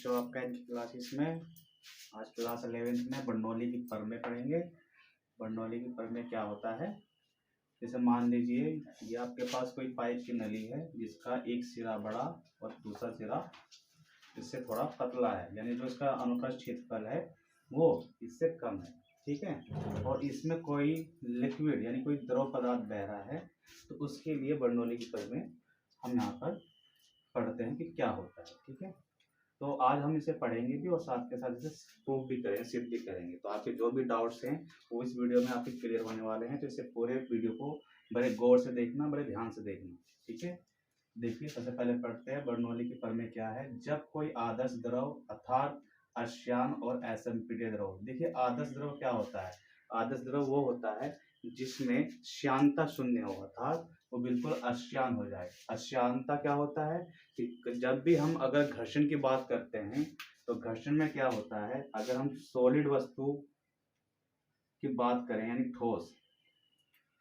बच्चों, आपका इनकी क्लासेस में आज क्लास 11th में बर्नौली की फर्में पढ़ेंगे। बर्नौली की फर्में क्या होता है, जैसे मान लीजिए ये आपके पास कोई पाइप की नली है जिसका एक सिरा बड़ा और दूसरा सिरा इससे थोड़ा पतला है, यानी जो इसका अनुप्रस्थ क्षेत्रफल है वो इससे कम है, ठीक है। और इसमें कोई लिक्विड यानी कोई द्रव पदार्थ बह रहा है, तो उसके लिए बर्नौली की फर्में हम यहाँ पर पढ़ते हैं कि क्या होता है, ठीक है। तो आज हम इसे पढ़ेंगे भी और साथ के साथ इसे प्रूव भी करेंगे, सिद्ध भी करेंगे। तो आपके जो भी डाउट्स हैं वो इस वीडियो में आपके क्लियर होने वाले हैं, तो इसे पूरे वीडियो को बड़े गौर से देखना, बड़े ध्यान से देखना, ठीक है। देखिए, सबसे पहले पढ़ते हैं बर्नौली की फर्में क्या है। जब कोई आदर्श द्रव अर्थात अश्यान और असंपीड्य द्रव, देखिए आदर्श द्रव क्या होता है। आदर्श द्रव वो होता है जिसमें श्यानता शून्य हो, अर्थात वो बिल्कुल अश्यान हो जाए। अश्यानता क्या होता है कि जब भी हम अगर घर्षण की बात करते हैं तो घर्षण में क्या होता है, अगर हम सॉलिड वस्तु की बात करें यानी ठोस,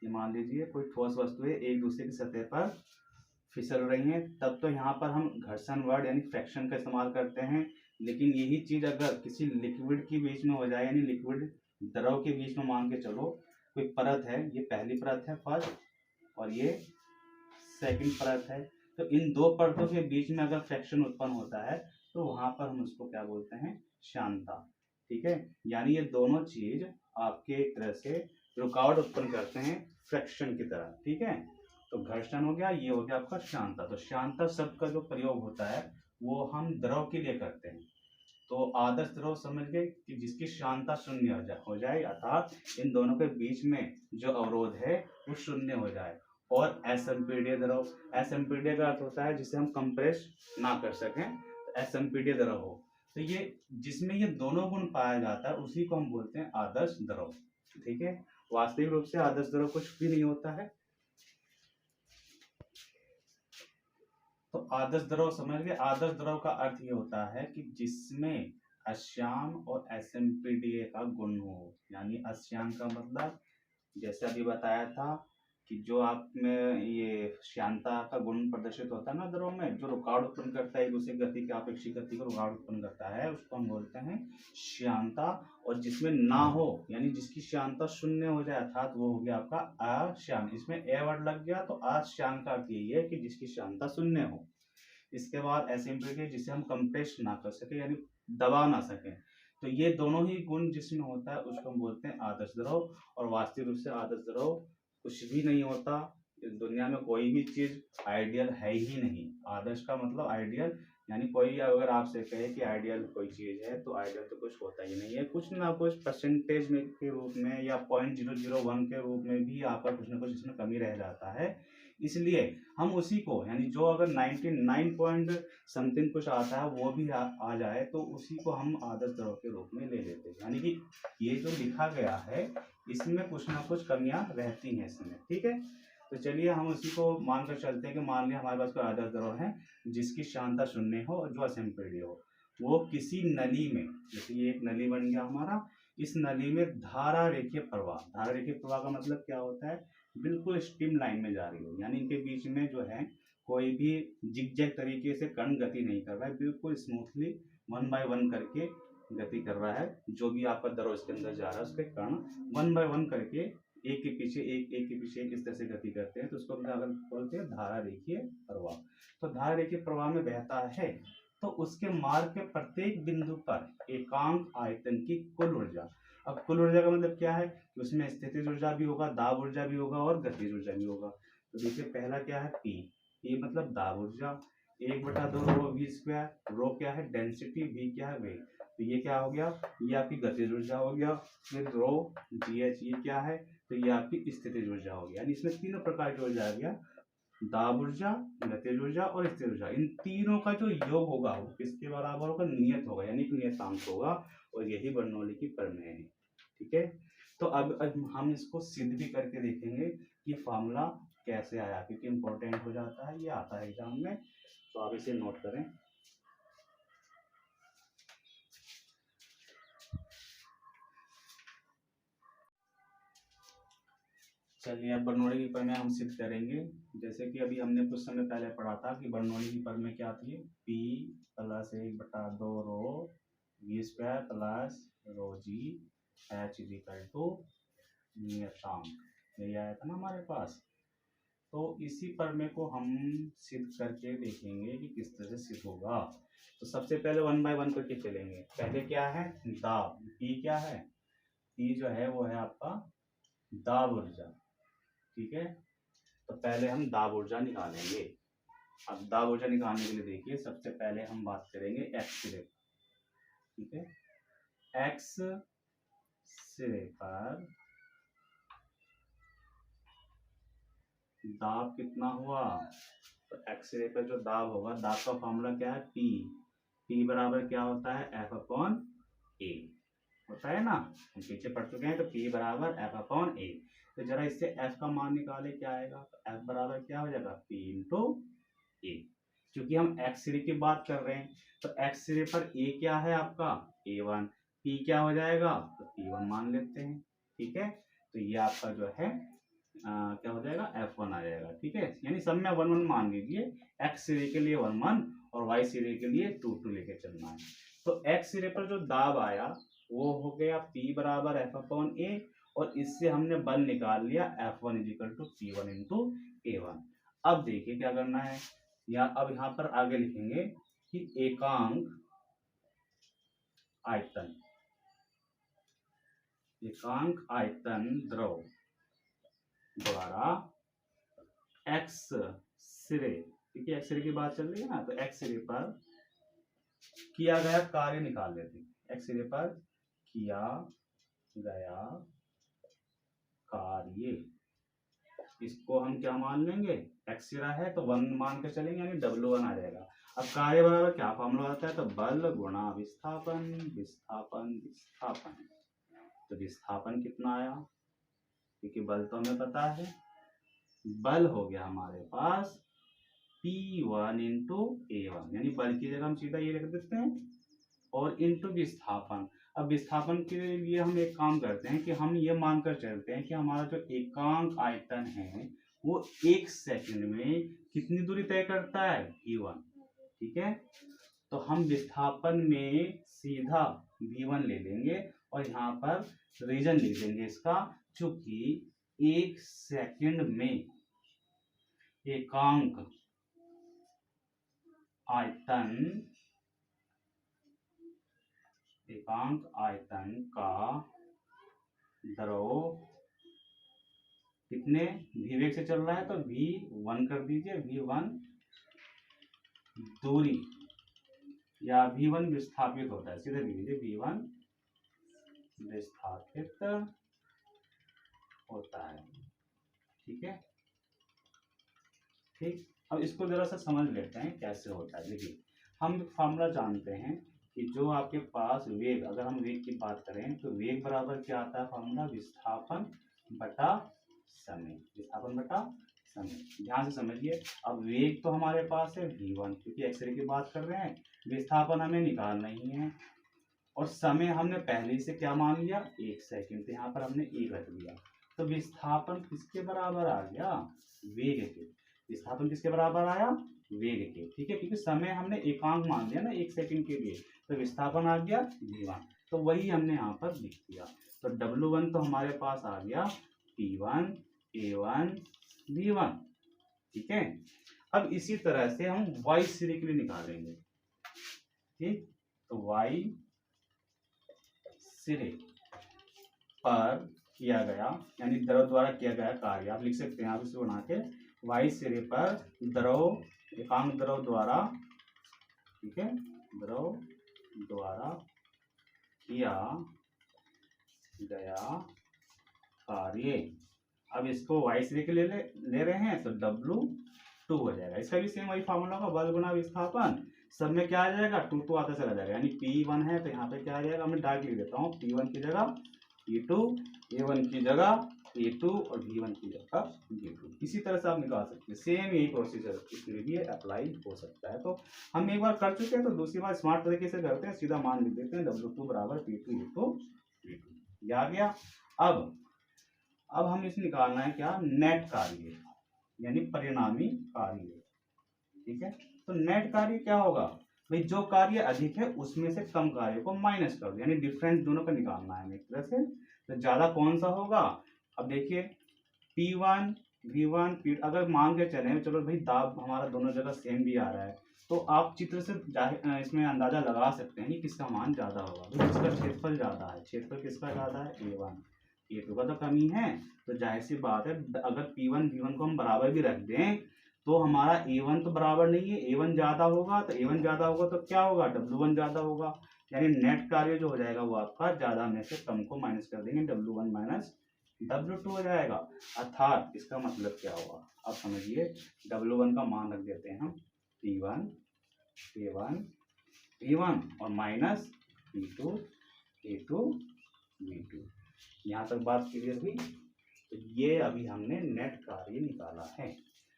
ये मान लीजिए कोई ठोस वस्तुएं एक दूसरे की सतह पर फिसल रही हैं, तब तो यहाँ पर हम घर्षण वर्ड यानी फ्रैक्शन का इस्तेमाल करते हैं। लेकिन यही चीज अगर किसी लिक्विड के बीच में हो जाए, यानी लिक्विड द्रव के बीच में मान के चलो कोई परत है, ये पहली परत है फर्स्ट और ये सेकंड परत है, तो इन दो परतों के बीच में अगर फ्रैक्शन उत्पन्न होता है तो वहां पर हम उसको क्या बोलते हैं, श्यानता, ठीक है। यानी ये दोनों चीज आपके एक तरह से रुकावट उत्पन्न करते हैं फ्रैक्शन की तरह, ठीक है। तो घर्षण हो गया, ये हो गया आपका श्यानता। तो श्यानता शब्द का जो प्रयोग होता है वो हम द्रव के लिए करते हैं। तो आदर्श द्रव समझ गए कि जिसकी श्यानता शून्य हो जाए अर्थात इन दोनों के बीच में जो अवरोध है वो शून्य हो जाए। और असंपीड्य द्रव, असंपीड्य का अर्थ होता है जिसे हम कंप्रेस ना कर सकें, तो असंपीड्य द्रव हो। तो ये जिसमें ये दोनों गुण पाया जाता है उसी को हम बोलते हैं आदर्श द्रव, ठीक है। वास्तविक रूप से आदर्श द्रव कुछ भी नहीं होता है। तो आदर्श द्रव समझ गए। आदर्श द्रव का अर्थ ये होता है कि जिसमें अश्याम और असंपीड्य का गुण हो, यानी अश्याम का मतलब जैसे अभी बताया था कि जो आप में ये श्यानता का गुण प्रदर्शित होता है ना द्रव में, जो रुकावट उत्पन्न करता है एक दूसरे गति की अपेक्षित गति को रुकावट उत्पन्न करता है, उसको हम बोलते हैं श्यानता। और जिसमें ना हो यानी जिसकी श्यानता शून्य हो जाए अर्थात वो हो गया आपका अश्यान। इसमें ए वर्ड लग गया तो अश्यान का अर्थ यही है कि जिसकी श्यानता शून्य हो। इसके बाद असंपीड्य जिसे हम कंप्रेस ना कर सके यानी दबा ना सके। तो ये दोनों ही गुण जिसमें होता है उसको हम बोलते हैं आदर्श द्रव। और वास्तविक रूप से आदर्श द्रव कुछ भी नहीं होता। इस दुनिया में कोई भी चीज आइडियल है ही नहीं। आदर्श का मतलब आइडियल, यानी कोई अगर आपसे कहे कि आइडियल कोई चीज है तो आइडियल तो कुछ होता ही नहीं है। कुछ ना कुछ परसेंटेज में के रूप में या 0.001 के रूप में भी आपका कुछ ना कुछ इसमें कमी रह जाता है। इसलिए हम उसी को यानी जो अगर 99 पॉइंट समथिंग कुछ आता है वो भी आ जाए तो उसी को हम आदर्श द्रव के रूप में ले लेते हैं। यानी कि ये जो लिखा गया है इसमें कुछ ना कुछ कमियां रहती हैं इसमें, ठीक है। तो चलिए हम उसी को मानकर चलते हैं कि मान लिया हमारे पास कोई आदर्श द्रव है जिसकी श्यानता शून्य हो और जो असंपीड्य हो। वो किसी नली में, जैसे ये एक नली बन गया हमारा, इस नली में धारा रेखीय प्रवाह, धारा रेखीय प्रवाह का मतलब क्या होता है, बिल्कुल स्ट्रीम लाइन में जा रही हो, यानी इनके बीच में जो है कोई भी जिगजैग तरीके से कण गति नहीं कर रहा है, बिल्कुल स्मूथली 1 बाय 1 करके गति कर रहा है। जो भी आपका द्रव इसके अंदर जा रहा है उसके कण 1 बाय 1 करके एक के पीछे एक, एक के पीछे एक इस तरह से गति करते हैं, तो उसको हम अगर बोलते हैं धारा रेखीय प्रवाह। तो धारा रेखीय प्रवाह में बहता है तो उसके मार्ग के प्रत्येक बिंदु पर एकांक आयतन की कुल ऊर्जा। अब कुल ऊर्जा का मतलब क्या है कि उसमें स्थितिज ऊर्जा भी होगा, दाब ऊर्जा भी होगा और गतिज ऊर्जा भी होगा। तो देखिए पहला क्या है पी, पी मतलब दाब ऊर्जा, 1/2 रो वी स्क्वायर। रो क्या है डेंसिटी, वी क्या है वेग। तो ये क्या हो गया, ये आपकी गतिज ऊर्जा हो गया। फिर रो जी एच, ये क्या है, तो ये आपकी स्थितिज ऊर्जा हो गया। यानी इसमें तीनों प्रकार की ऊर्जा आ गया, दाब ऊर्जा, गतिज ऊर्जा और स्थिर ऊर्जा। इन तीनों का जो योग होगा वो किसके बराबर होगा, नियत होगा, यानी कि नियतांक होगा। और यही बर्नौली की प्रमेय है, ठीक है। तो अब हम इसको सिद्ध भी करके देखेंगे कि फॉर्मूला कैसे आया, क्योंकि इंपॉर्टेंट हो जाता है, ये आता है एग्जाम में। तो आप इसे नोट करें। चलिए अब बर्नौली की प्रमेय हम सिद्ध करेंगे। जैसे कि अभी हमने कुछ समय पहले पढ़ा था कि बर्नौली की प्रमेय क्या थी, P plus 1/2 rho V square plus rho G H is equal to नियतांक, यही आया था ना हमारे पास। तो इसी प्रमेय को हम सिद्ध करके देखेंगे कि किस तरह से सिद्ध होगा। तो सबसे पहले 1 बाय 1 करके चलेंगे। पहले क्या है, दाब, P क्या है, P जो है वो है आपका दाब ऊर्जा, ठीक है। तो पहले हम दाब ऊर्जा निकालेंगे। अब दाब ऊर्जा निकालने के लिए देखिए, सबसे पहले हम बात करेंगे एक्स सिरे, ठीक है। एक्स सिरे पर दाब कितना हुआ, तो एक्स सिरे पर जो दाब होगा, दाब का फॉर्मूला क्या है, पी। पी बराबर क्या होता है, एफ अपॉन ए होता है ना, हम पीछे पढ़ चुके हैं। तो P बराबर एफ अपॉन ए। तो जरा इससे F का मान निकाले, क्या आएगा, तो F बराबर क्या हो जाएगा, P इंटू ए। क्योंकि हम एक्स सिरे की बात कर रहे हैं, तो एक्स सिरे पर A क्या है आपका, A1, P क्या हो जाएगा, तो P1 मान लेते हैं, ठीक है। तो ये आपका जो है क्या हो जाएगा, F1 आ जाएगा, ठीक है। यानी सब में 1 1 मान लीजिए, एक्स सिरे के लिए 1 1 और वाई सिरे के लिए 2 2 लेके चलना है। तो एक्स सिरे पर जो दाब आया वो हो गया P बराबर एफ अपॉन ए, और इससे हमने बल निकाल लिया F1 is equal to P1 into A1। अब देखिए क्या करना है, या अब यहाँ पर आगे लिखेंगे कि एकांक आयतन, एकांक आयतन द्रव द्वारा एक्स सिरे, ठीक है, एक्स सिरे की बात चल रही है ना, तो एक्स सिरे पर किया गया कार्य निकाल लेते हैं। एक्स सिरे पर किया गया कार्य, इसको हम क्या मान लेंगे, एक्स सिरा है तो 1 मान के चलेंगे, यानी W1 आ जाएगा। अब कार्य बराबर क्या फॉर्मूला आता है, तो बल गुणा विस्थापन, विस्थापन विस्थापन। तो विस्थापन कितना आया, क्योंकि बल तो हमें पता है, बल हो गया हमारे पास P1 इंटू A1, यानी बल की जगह हम सीधा ये लिख देते हैं, और इंटू विस्थापन। अब विस्थापन के लिए हम एक काम करते हैं कि हम ये मानकर चलते हैं कि हमारा जो एकांक आयतन है वो 1 सेकंड में कितनी दूरी तय करता है, V1, ठीक है। तो हम विस्थापन में सीधा V1 ले लेंगे और यहाँ पर रीजन लिख देंगे इसका, चूंकि 1 सेकंड में एकांक आयतन, एकांक आयतन का द्रव कितने v वेग से चल रहा है, तो V1 कर दीजिए, V1 दूरी या V1 विस्थापित होता है, सीधे लिख दीजिए V1 विस्थापित होता है, ठीक है। ठीक, अब इसको जरा सा समझ लेते हैं कैसे होता है। देखिए हम फॉर्मूला जानते हैं कि जो आपके पास वेग, अगर हम वेग की बात करें तो वेग बराबर क्या आता है, फॉर्मूला विस्थापन बटा समय, विस्थापन बटा समय। ध्यान से समझिए, अब वेग तो हमारे पास है V1, क्योंकि एक्सरे की बात कर रहे हैं, विस्थापन हमें निकालना ही है, और समय हमने पहले से क्या मान लिया, 1 सेकंड, तो यहाँ पर हमने 1 रख दिया। तो विस्थापन किसके बराबर आ गया, वेग के। विस्थापन किसके बराबर आया, वेग के, ठीक है, क्योंकि समय हमने एकांक मान लिया ना 1 सेकंड के लिए, तो विस्थापन आ गया V1, तो वही हमने यहाँ पर लिख दिया। तो W1 तो हमारे पास आ गया P1 A1 V1, ठीक है। अब इसी तरह से हम Y सिरे के लिए निकालेंगे, ठीक। तो Y सिरे पर किया गया, यानी द्रव द्वारा किया गया कार्य, आप लिख सकते हैं, आप इसे बना के, वाई सिरे पर द्रव, एकांक द्रव द्वारा, ठीक है, द्रव द्वारा किया गया कार्य। अब इसको वाई सिरे के लिए ले रहे हैं, तो W2 हो जाएगा। इसका भी सेम वही फॉर्मूला होगा, बल गुणा विस्थापन, सब में क्या आ जाएगा, 2 2 आता चला जाएगा, यानी P1 है तो यहाँ पे क्या आ जाएगा, मैं डार्क लिख देता हूँ, P1 की जगह P2, A1 की जगह A2 और V1 की जगह V2। इसी तरह से आप निकाल सकते हैं, सेम यही प्रोसीजर इसके लिए अप्लाई हो सकता है। तो हम एक बार कर चुके हैं, तो दूसरी बार स्मार्ट तरीके से करते हैं, सीधा मान लिख देते हैं W2 बराबर P2 A2 V2, ये आ गया। अब अब हम इसे निकालना है क्या, नेट कार्य यानी परिणामी कार्य। ठीक है, तो नेट कार्य क्या होगा भाई, जो कार्य अधिक है उसमें से कम कार्य को माइनस कर दो, यानी डिफरेंस दोनों का निकालना है एक तरह से। तो ज्यादा कौन सा होगा, अब देखिए P1 V1 P, अगर मान के चले चलो भाई दाब हमारा दोनों जगह सेम भी आ रहा है, तो आप चित्र से इसमें अंदाजा लगा सकते हैं कि किसका मान ज्यादा होगा। तो किसका क्षेत्रफल ज्यादा है, क्षेत्रफल किसका ज्यादा है, A1, A2 का तो कमी है। तो जाहिर सी बात है अगर P1 V1 को हम बराबर भी रख दें तो हमारा A1 तो बराबर नहीं है, A1 ज्यादा होगा, तो A1 ज्यादा होगा तो क्या होगा, W1 ज्यादा होगा। यानी नेट कार्य जो हो जाएगा वो आपका ज्यादा में से कम को माइनस कर देंगे, W1 माइनस W2 हो जाएगा। अर्थात इसका मतलब क्या हुआ, अब समझिए, W1 का मान रख देते हैं हम P1 A1 P1 और माइनस P2 A2 V2। यहाँ तक बात क्लियर हुई। तो ये अभी हमने नेट कार्य निकाला है।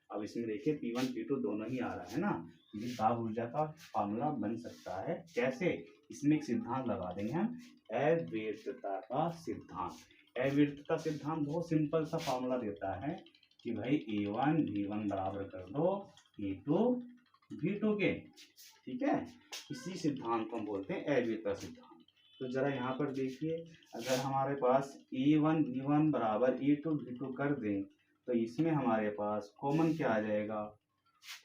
अब इसमें देखिए P1 P2 दोनों ही आ रहा है ना, ये दाब ऊर्जा का फार्मूला बन सकता है। कैसे, इसमें एक सिद्धांत लगा देंगे हम, अव्यर्थता का सिद्धांत। अव्यर्थता सिद्धांत बहुत सिंपल सा फार्मूला देता है कि भाई A1 V1 बराबर कर दो A2 V2 के। ठीक है, इसी सिद्धांत को हम बोलते हैं अव्यर्थता सिद्धांत। तो जरा यहाँ पर देखिए, अगर हमारे पास A1 V1 बराबर A2 V2 कर दें तो इसमें हमारे पास कॉमन क्या आ जाएगा,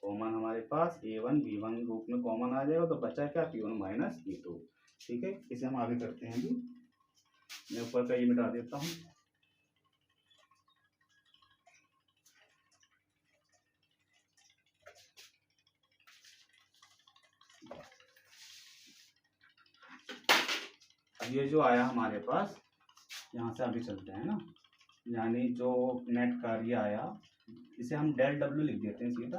कॉमन हमारे पास A1 V1 रूप में कॉमन आ जाएगा, तो बचा क्या P1 माइनस P2। ठीक है, इसे हम आगे करते हैं। अभी मैं ऊपर का ये मिटा देता हूँ। अब ये जो आया हमारे पास, यहाँ से आगे चलते हैं ना, यानी जो नेट कार्य आया इसे हम डेल W लिख देते हैं सीधा।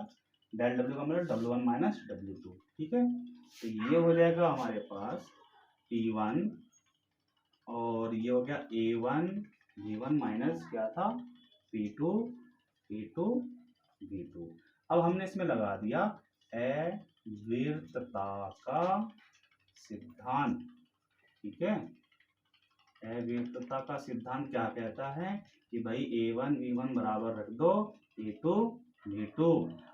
डेल W का मतलब W1 माइनस W2। ठीक है, तो ये हो जाएगा हमारे पास P1 और ये हो गया A1 V1 माइनस क्या था P2 V2। अब हमने इसमें लगा दिया अव्यर्थता का सिद्धांत। ठीक है, अव्यर्थता का सिद्धांत क्या कहता है कि भाई A1 V1 बराबर रख दो A2 V2।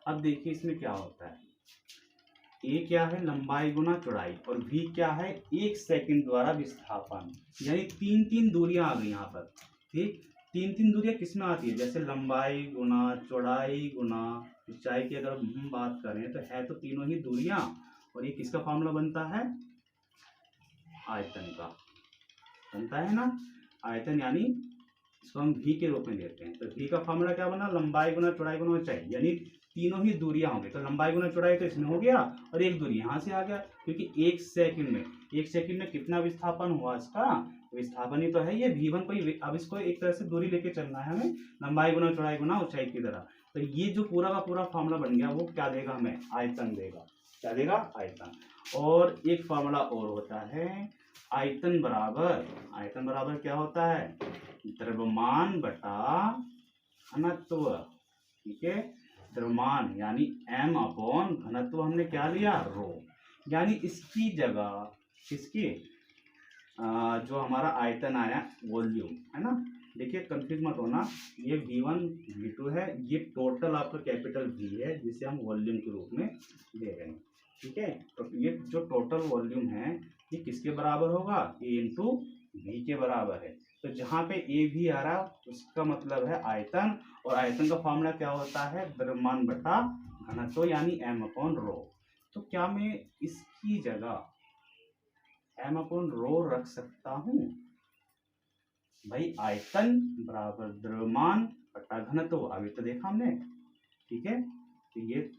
अब देखिए इसमें क्या होता है, A क्या है लंबाई गुना चौड़ाई और V क्या है 1 सेकंड द्वारा विस्थापन, यानी तीन तीन दूरियां आ गई यहाँ पर। ठीक, तीन तीन दूरियां किसमें आती है, जैसे लंबाई गुना चौड़ाई गुना ऊंचाई की अगर हम बात करें तो है तो तीनों ही दूरियां, और ये किसका फॉर्मूला बनता है, आयतन का बनता है ना। आयतन यानी इसको हम V के रूप में लेते हैं, तो V का फॉर्मूला क्या बना, लंबाई गुना चौड़ाई गुना ऊंचाई, यानी तीनों ही दूरियां होंगी। तो लंबाई गुना चौड़ाई तो इसमें हो गया और एक दूरी यहाँ से आ गया, क्योंकि एक सेकंड में कितना विस्थापन हुआ इसका, विस्थापन ही तो है ये V1 को ही। अब इसको एक तरह से दूरी लेके चलना है हमें, लंबाई गुना चौड़ाई गुना ऊंचाई की तरह। तो ये जो पूरा का पूरा फॉर्मूला बन गया वो क्या देगा हमें, आयतन देगा। क्या देगा, आयतन। और एक फॉर्मूला और होता है आयतन बराबर क्या होता है, द्रव्यमान बटा घनत्व। ठीक है, द्रव्यमान यानी m अपॉन घनत्व हमने क्या लिया, रो। यानी इसकी जगह किसकी, जो हमारा आयतन आया वॉल्यूम है ना। देखिए कंफ्यूज मत होना, ये V1 V2 है, ये टोटल आपका कैपिटल V है जिसे हम वॉल्यूम के रूप में ले रहे हैं। ठीक है, तो ये जो टोटल वॉल्यूम है ये किसके बराबर होगा, A इंटू V के बराबर है। तो जहाँ पे A भी आ रहा उसका मतलब है आयतन, और आयतन का फॉर्मूला क्या होता है, द्रव्यमान बटा घनत्व यानी m अपॉन रो। तो क्या मैं इसकी जगह m अपॉन रो रख सकता हूँ, भाई आयतन बराबर द्रव्यमान बटा घनत्व, अभी तो देखा हमने। ठीक है, तो ये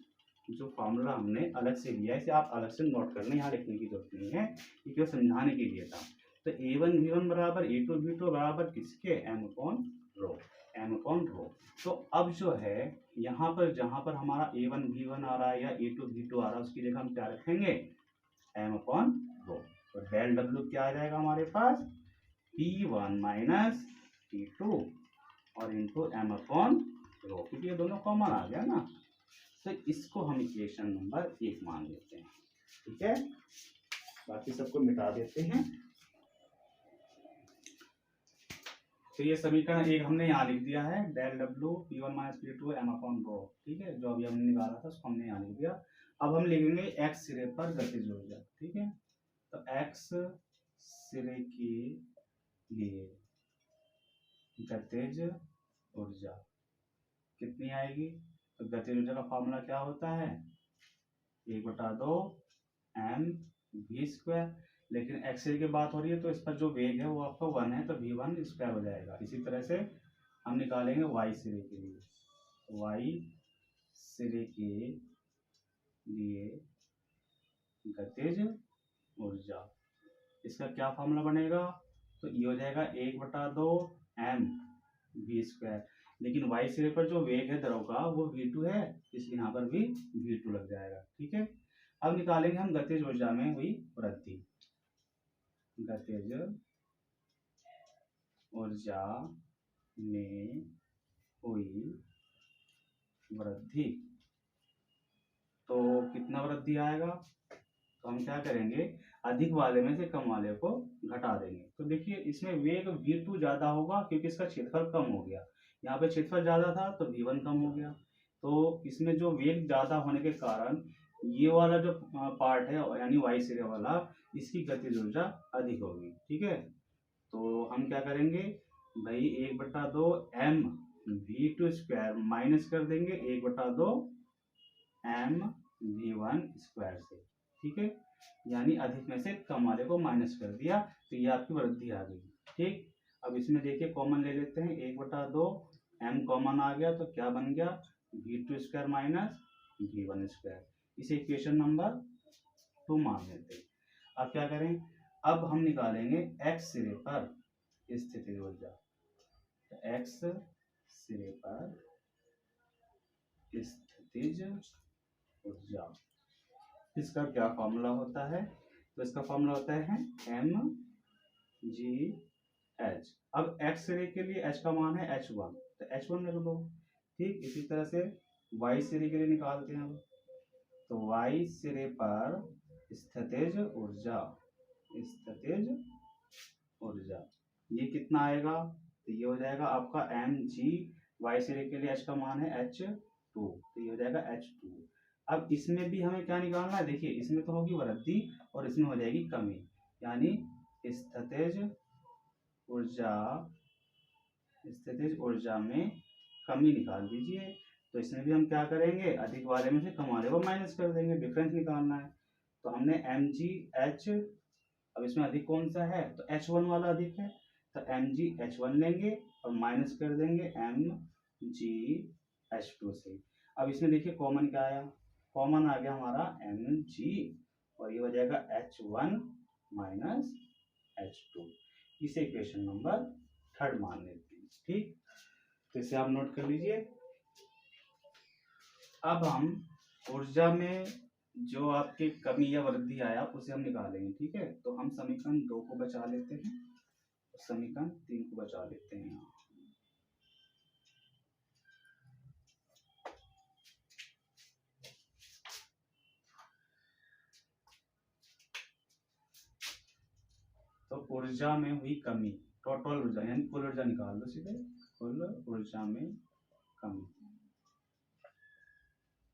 जो फॉर्मूला हमने अलग से लिया है इसे आप अलग से नोट करना, यहाँ लिखने की जरूरत नहीं है, ये केवल समझाने के लिए था। तो A1 V1 बराबर A2 V2 बराबर किसके, m अपॉन रो। तो अब जो है यहाँ पर जहाँ पर हमारा A1 V1 आ रहा है या A2 V2 आ रहा है उसकी जगह हम क्या रखेंगे, m अपॉन रो। तो डेल W क्या आ जाएगा हमारे पास, P1 माइनस P2 और इंटू m अपॉन रो, क्योंकि ये दोनों कॉमन आ गया ना। तो इसको हम इक्वेशन नंबर 1 मान लेते हैं। ठीक है, बाकी सबको मिटा देते हैं। तो ये समीकरण एक हमने यहाँ लिख दिया है, del W P one minus P two M upon rho, ठीक है, जो अभी हमने निकाला था उसको हमने यहाँ लिख दिया। अब हम लिखेंगे एक्स सिरे पर गतिज ऊर्जा, ठीक है। तो एक्स सिरे के लिए गतिज ऊर्जा कितनी आएगी? तो गतिज ऊर्जा का फॉर्मूला क्या होता है? 1/2 एम वी स्क्वायर। लेकिन एक्सेल की बात हो रही है तो इस पर जो वेग है वो आपका 1 है, तो v1 स्क्वायर हो जाएगा। इसी तरह से हम निकालेंगे वाई सिरे के लिए। वाई सिरे के लिए गतिज ऊर्जा, इसका क्या फॉर्मूला बनेगा? तो ये हो जाएगा 1/2 एम वी स्क्वायर। लेकिन वाई सिरे पर जो वेग है द्रव का वो v2 है, इसलिए यहाँ पर भी v2 लग जाएगा, ठीक है। अब निकालेंगे हम गतिज ऊर्जा में हुई वृद्धि। गतिज ऊर्जा में हुई वृद्धि, तो कितना वृद्धि आएगा? तो हम क्या करेंगे, अधिक वाले में से कम वाले को घटा देंगे। तो देखिए इसमें वेग v2 ज्यादा होगा क्योंकि इसका क्षेत्रफल कम हो गया। यहाँ पे क्षेत्रफल ज्यादा था तो v1 कम हो गया। तो इसमें जो वेग ज्यादा होने के कारण ये वाला जो पार्ट है यानी वाई सिरे वाला, इसकी गतिज ऊर्जा अधिक होगी, ठीक है। तो हम क्या करेंगे भाई, 1/2 एम v2 स्क्वायर माइनस कर देंगे 1/2 एम v1 स्क्वायर से, ठीक है। यानी अधिक में से कम वाले को माइनस कर दिया, तो ये आपकी वृद्धि आ गई, ठीक। अब इसमें देखिए कॉमन ले लेते हैं, 1/2 एम कॉमन आ गया तो क्या बन गया, v2 square minus v1 square. इसे इक्वेशन नंबर 2 मान लेते हैं। अब क्या करें, अब हम निकालेंगे एक्स सिरे पर स्थितिज ऊर्जा। एक्स सिरे पर स्थितिज ऊर्जा, इसका क्या फॉर्मूला होता है? तो इसका फॉर्मूला होता है एम जी एच। अब एक्स सिरे के लिए एच का मान है h1, तो h1 लिख दो, ठीक। इसी तरह से वाई सिरे के लिए निकालते हैं हम, तो वाई सिरे पर स्थितिज ऊर्जा, स्थितिज ऊर्जा ये कितना आएगा? तो ये हो जाएगा आपका एम जी, वाई सिरे के लिए एच का मान है h2, तो ये हो जाएगा h2। अब इसमें भी हमें क्या निकालना है, देखिए इसमें तो होगी वृद्धि और इसमें हो जाएगी कमी, यानी स्थितिज ऊर्जा, स्थितिज ऊर्जा में कमी निकाल दीजिए। तो इसमें भी हम क्या करेंगे, अधिक वाले में से कम वाले को माइनस कर देंगे, डिफरेंस निकालना है। तो हमने एम जी एच, अब इसमें अधिक कौन सा है, तो h1 वाला अधिक है, तो एम जी h1 लेंगे और माइनस कर देंगे एम जी h2 से। अब इसमें देखिए कॉमन क्या आया, कॉमन आ गया हमारा एम जी और ये हो जाएगा h1 माइनस h2। इसे इक्वेशन नंबर 3 मान लेते हैं, ठीक। तो इसे आप नोट कर लीजिए। अब हम ऊर्जा में जो आपके कमी या वृद्धि आया उसे हम निकालेंगे, ठीक है। तो हम समीकरण 2 को बचा लेते हैं, समीकरण 3 को बचा लेते हैं यहाँ। तो ऊर्जा में हुई कमी, टोटल ऊर्जा यानी कुल ऊर्जा निकाल दो सीधे, कुल ऊर्जा में कमी,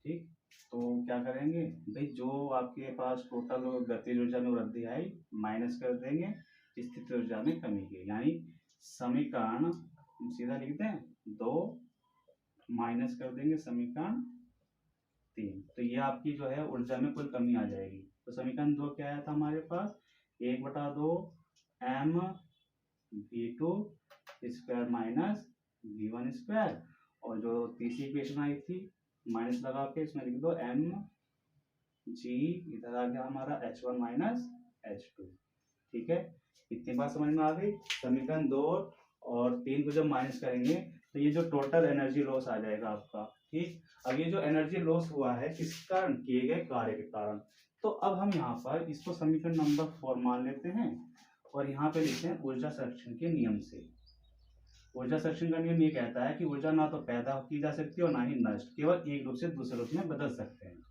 ठीक। तो क्या करेंगे भाई, जो आपके पास टोटल गतिज ऊर्जा में वृद्धि आई माइनस कर देंगे स्थितिज ऊर्जा में कमी के, यानी समीकरण सीधा लिखते हैं 2 माइनस कर देंगे समीकरण 3, तो ये आपकी जो है ऊर्जा में कुल कमी आ जाएगी। तो समीकरण 2 क्या आया था हमारे पास, 1/2 M v2 square minus v1 square, और जो तीसरी इक्वेशन आई थी माइनस लगा के इसमें लिख दो एम जी, इधर आ गया हमारा h1 माइनस h2, ठीक है। इतनी बात समझ में आ गई। समीकरण 2 और 3 को जब माइनस करेंगे तो ये जो टोटल एनर्जी लॉस आ जाएगा आपका, ठीक। अब ये जो एनर्जी लॉस हुआ है किस कारण, किए गए कार्य के कारण। तो अब हम यहाँ पर इसको समीकरण नंबर 4 मान लेते हैं और यहाँ पे लिखते हैं ऊर्जा संरक्षण के नियम से। ऊर्जा संरक्षण का नियम ये कहता है कि ऊर्जा ना तो पैदा की जा सकती है और ना ही नष्ट, केवल एक रूप से दूसरे रूप में बदल सकते हैं।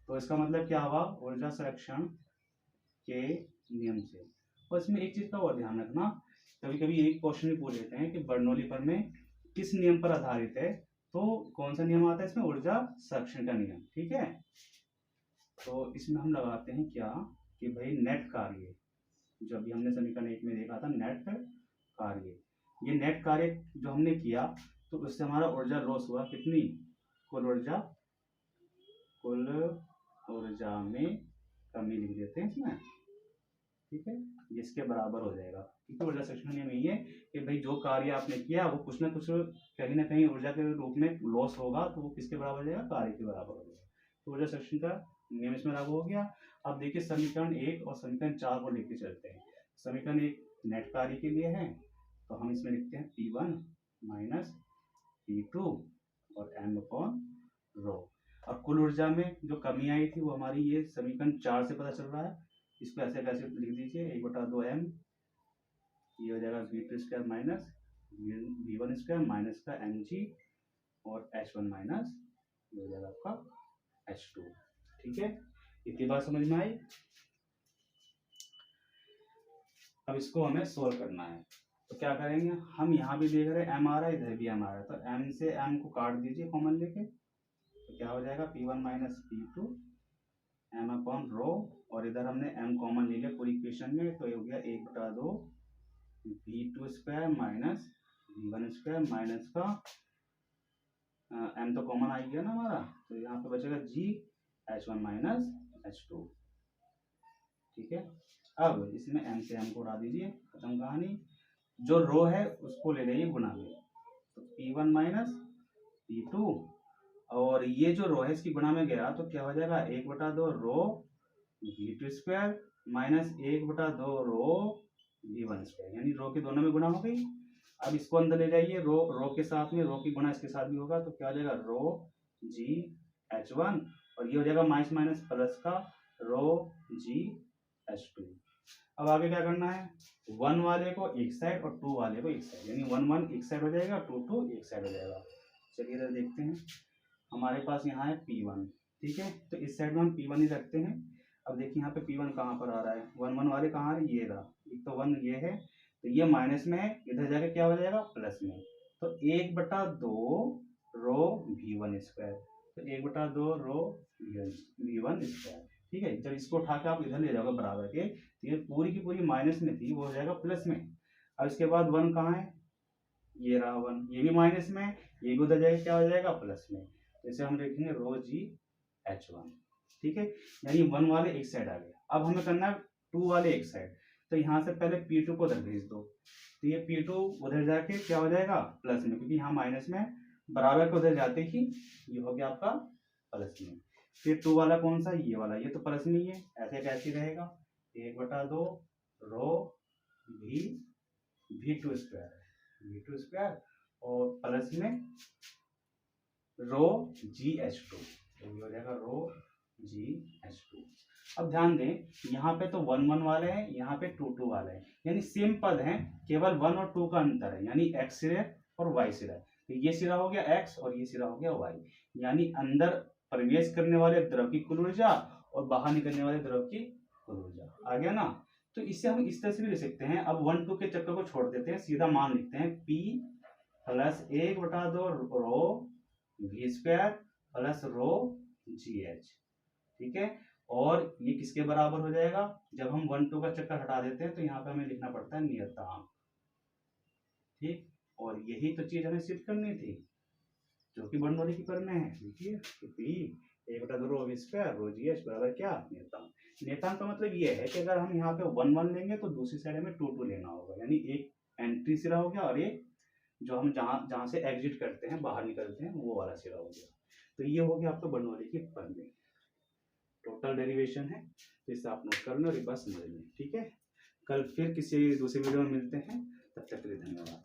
तो इसका मतलब क्या हुआ, ऊर्जा संरक्षण के नियम से। और इसमें एक चीज का और ध्यान रखना, कभी कभी एक क्वेश्चन भी पूछ लेते हैं कि बर्नौली प्रमेय में किस नियम पर आधारित है, तो कौन सा नियम आता है इसमें, ऊर्जा संरक्षण का नियम। ठीक है, तो इसमें हम लगाते हैं क्या कि भाई नेट कार्य, जो अभी हमने समीकरण 1 में देखा था नेट कार्य, ये नेट कार्य जो हमने किया तो उससे हमारा ऊर्जा लॉस हुआ कितनी, कुल ऊर्जा में कमी लिख देते हैं इसमें। ठीक है, जिसके बराबर हो जाएगा, क्योंकि ऊर्जा संरक्षण नियम यही है कि भाई जो कार्य आपने किया वो कुछ ना कुछ कहीं ना कहीं ऊर्जा के रूप में लॉस होगा, तो वो किसके बराबर हो जाएगा, कार्य के बराबर हो जाएगा। तो ऊर्जा संरक्षण का नियम इसमें लागू हो गया। अब देखिए समीकरण 1 और समीकरण 4 को लेके चलते हैं। समीकरण 1 नेट कार्य के लिए है, तो हम इसमें लिखते हैं P1 माइनस P2 और m/ρ। अब कुल ऊर्जा में जो कमी आई थी वो हमारी ये समीकरण 4 से पता चल रहा है, इसको ऐसे कैसे लिख दीजिए 1/2m, ये हो जाएगा v2² माइनस v1² माइनस का mg और h1 माइनस ये हो जाएगा आपका h2। ठीक है, इतनी बात समझ में आई। अब इसको हमें सोल्व करना है, तो क्या करेंगे, हम यहाँ भी देख रहे हैं m आ रहा है, इधर भी m आ रहा है, तो m से m को काट दीजिए कॉमन लेके, तो क्या हो जाएगा P1 माइनस P2 m/ρ, और इधर हमने m कॉमन ले लिया पूरी इक्वेशन में, तो ये हो गया 1/2 v2² माइनस v1² माइनस का m तो कॉमन आ गया ना हमारा, तो यहाँ पे बचेगा g h1 माइनस h2। ठीक है, अब इसमें m से m को उड़ा दीजिए, खत्म कहानी। जो रो है उसको ले लेंगे गुना में, तो P1 माइनस P2, और ये जो रो है इसकी गुणा में गया तो क्या हो जाएगा 1/2 रो v2² माइनस 1/2 रो v1², यानी रो के दोनों में गुणा हो गई। अब इसको अंदर ले जाइए, रो के साथ में, रो की गुणा इसके साथ भी होगा, तो क्या हो जाएगा रो g h1, और ये हो जाएगा माइनस माइनस प्लस का रो g h2। अब आगे क्या करना है, 1 वाले को एक साइड और 2 वाले को एक साइड, यानी 1 1 एक साइड हो जाएगा, 2 2 एक साइड हो जाएगा। चलिए इधर देखते हैं, हमारे पास यहाँ है P1। ठीक है, तो इस साइड में हम P1 ही रखते हैं। अब देखिए यहाँ पे P1 कहाँ पर आ रहा है, 1 1 वाले कहाँ आ रहे, ये रहा, एक तो 1 ये है, तो ये माइनस में है, इधर जाके क्या हो जाएगा प्लस में, तो 1/2 रो v1², तो 1/2 रो v1²। ठीक है, जब इसको उठा के आप इधर ले जाओगे बराबर के, तो ये पूरी की पूरी माइनस में थी, वो हो जाएगा प्लस में। अब इसके बाद 1 कहाँ है, ये रहा 1, ये भी माइनस में, ये भी उधर जाएगा क्या हो जाएगा प्लस में, तो इसे हम लिखेंगे रो g h1। ठीक है, यानी 1 वाले एक साइड आ गए। अब हमें करना है 2 वाले एक साइड, तो यहाँ से पहले P2 को उधर भेज दो, तो ये P2 उधर जाके क्या हो जाएगा प्लस में, क्योंकि यहाँ माइनस में, बराबर के उधर जाते ही ये हो गया आपका प्लस में। फिर 2 वाला कौन सा, ये वाला, ये तो प्लस में ही है, ऐसे कैसे रहेगा 1/2 रो v2² और प्लस में रो GH2, तो ये हो जाएगा रो GH2। अब ध्यान दें, यहाँ पे तो 1 1 वाले हैं, यहाँ पे 2 2 वाले हैं, यानी सेम पद हैं, केवल 1 और 2 का अंतर है, यानी x सिरा और y सिरा। तो ये सिरा हो गया x और ये सिरा हो गया y, यानी अंदर प्रवेश करने वाले द्रव की कुल ऊर्जा और बाहर निकलने वाले द्रव की कुल ऊर्जा। आ गया ना, तो इससे हम इस तरह से भी लिख सकते हैं। अब 1 2 के चक्कर को छोड़ देते हैं, सीधा मान लिखते हैं P प्लस 1/2 रो v² प्लस रो GH। ठीक है, और ये किसके बराबर हो जाएगा, जब हम 1 2 का चक्कर हटा देते हैं तो यहाँ पे हमें लिखना पड़ता है नियतांक। ठीक, और यही तो चीज हमें सिद्ध करनी थी, जो कि बर्नौली की प्रमेय है। देखिए P 1/2 रो v² रो GH बराबर क्या, नियतांक। नियतांक का मतलब ये है कि अगर हम यहाँ पे 1 1 लेंगे तो दूसरी साइड में 2 2 लेना होगा, यानी एक एंट्री सिरा हो गया और एक जो हम जहाँ से एग्जिट करते हैं, बाहर निकलते हैं, वो वाला सिरा हो गया। तो ये हो गया आपका बर्नौली की प्रमेय, टोटल डेरिवेशन है, तो इससे आप नोट कर लो और एक बार समझ लें। ठीक है, कल फिर किसी दूसरे वीडियो में मिलते हैं, तब तक के लिए धन्यवाद।